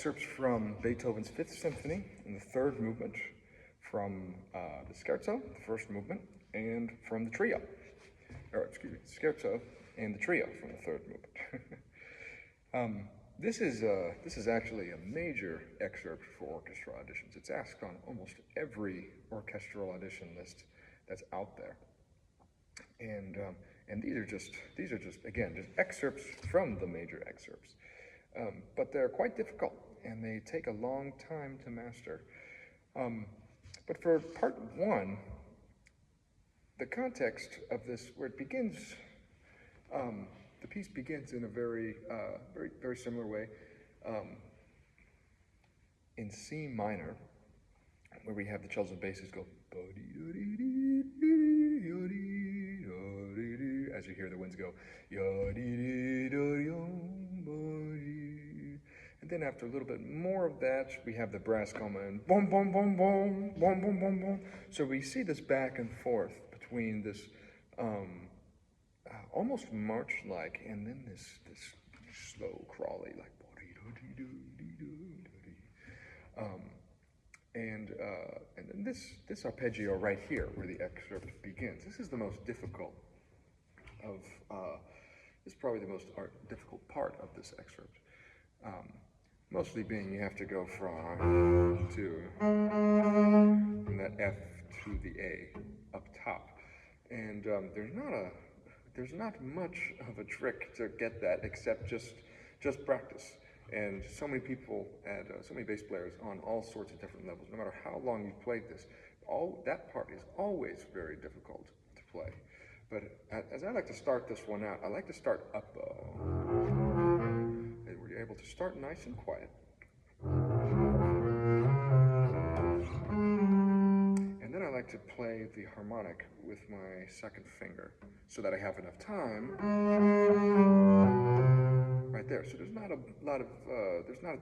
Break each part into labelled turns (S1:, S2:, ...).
S1: excerpts from Beethoven's Fifth Symphony in the third movement, from the scherzo, the first movement, and from the trio. Or, excuse me, scherzo and the trio from the third movement. This is actually a major excerpt for orchestra auditions. It's asked on almost every orchestral audition list that's out there. And these are just again, just excerpts from the major excerpts. But they're quite difficult, and they take a long time to master. But for part one, the context of this, where it begins, the piece begins in a very similar way, in C minor, where we have the cellos and basses go, as you hear the winds go, and then after a little bit more of that, we have the brass come in, boom, boom, boom, boom, boom, boom, boom, boom. So we see this back and forth between this almost march-like, and then this slow crawly, like, and then this arpeggio right here, where the excerpt begins. This is the most difficult of, this is probably the most difficult part of this excerpt. Mostly being you have to go from that F to the A up top, and there's not much of a trick to get that except just practice. And so many people so many bass players on all sorts of different levels, no matter how long you've played this, that part is always very difficult to play. But as I like to start this one out, I like to start up, and we're able to start nice and quiet. And then I like to play the harmonic with my second finger, so that I have enough time right there. So there's not a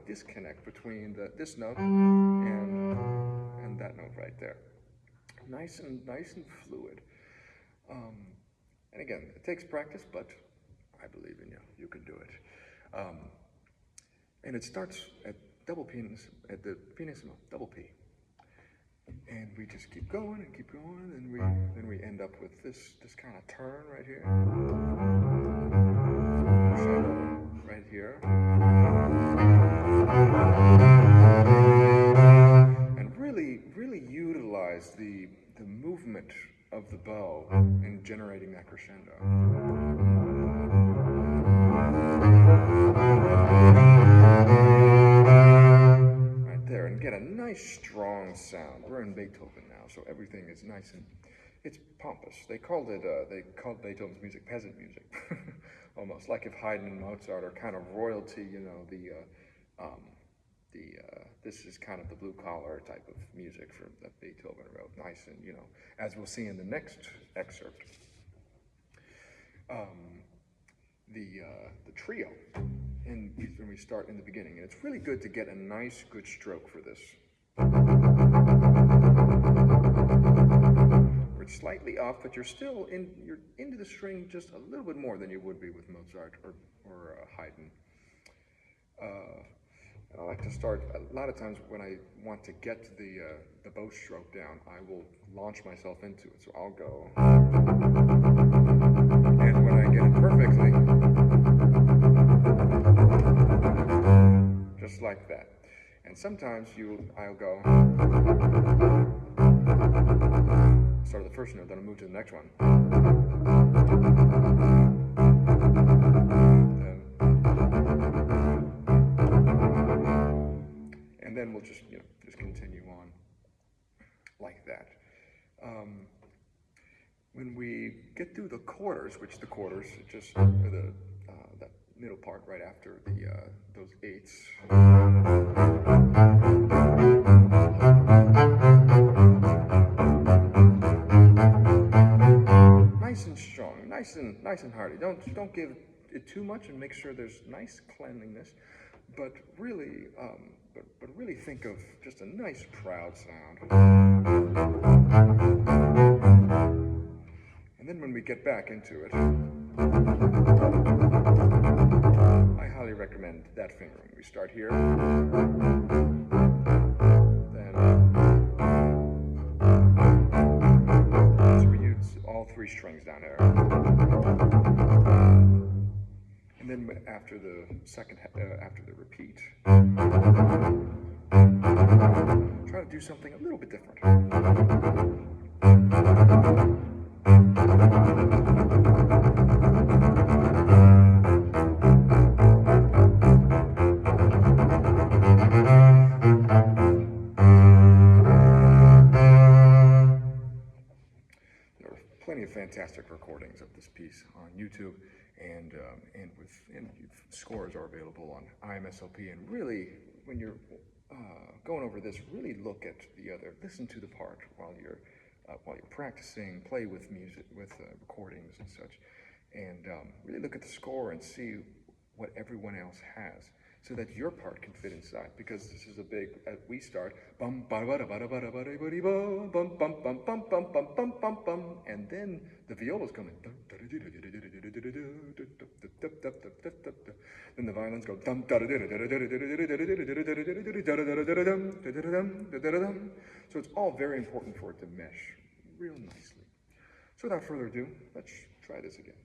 S1: disconnect between this note and that note right there. Nice and fluid. And again, it takes practice, but I believe in you. You can do it. And it starts at double pianissimo, at the pianissimo, double P. And we just keep going, and then we end up with this kind of turn right here. Right here. And really utilize the movement of the bow in generating that crescendo. Right there, and get a nice strong sound. We're in Beethoven now, so everything is nice and it's pompous. They called Beethoven's music peasant music, almost like if Haydn and Mozart are kind of royalty. You know, this is kind of the blue-collar type of music that Beethoven wrote, nice and, you know, as we'll see in the next excerpt, the trio, and when we start in the beginning, and it's really good to get a nice, good stroke for this. Where it's slightly off, but you're still you're into the string just a little bit more than you would be with Mozart or Haydn. I like to start, a lot of times when I want to get the bow stroke down, I will launch myself into it. So I'll go, and when I get it perfectly, just like that. And sometimes I'll go, start of the first note, then I'll move to the next one. And then we'll just continue on like that. When we get through the quarters, which the quarters just that middle part right after those eighths. Nice and strong, nice and hearty. Don't give it too much, and make sure there's nice cleanliness, but really think of just a nice proud sound. And then when we get back into it, I highly recommend that fingering. We start here, then so we use all 3 strings down there, and then after the after the repeat, try to do something a little bit different. Plenty of fantastic recordings of this piece on YouTube, and scores are available on IMSLP. And really, when you're going over this, really look at listen to the part while you're practicing, play with music, with recordings and such, and really look at the score and see what everyone else has, so that your part can fit inside. Because this is a big, we start bum ba ba da ba da ba da ba da ba dee ba bum bum bum bum bum bum bum bum bum, and then the viola's coming, then the violins go dum da da da da da da da da. So it's all very important for it to mesh real nicely. So without further ado, let's try this again.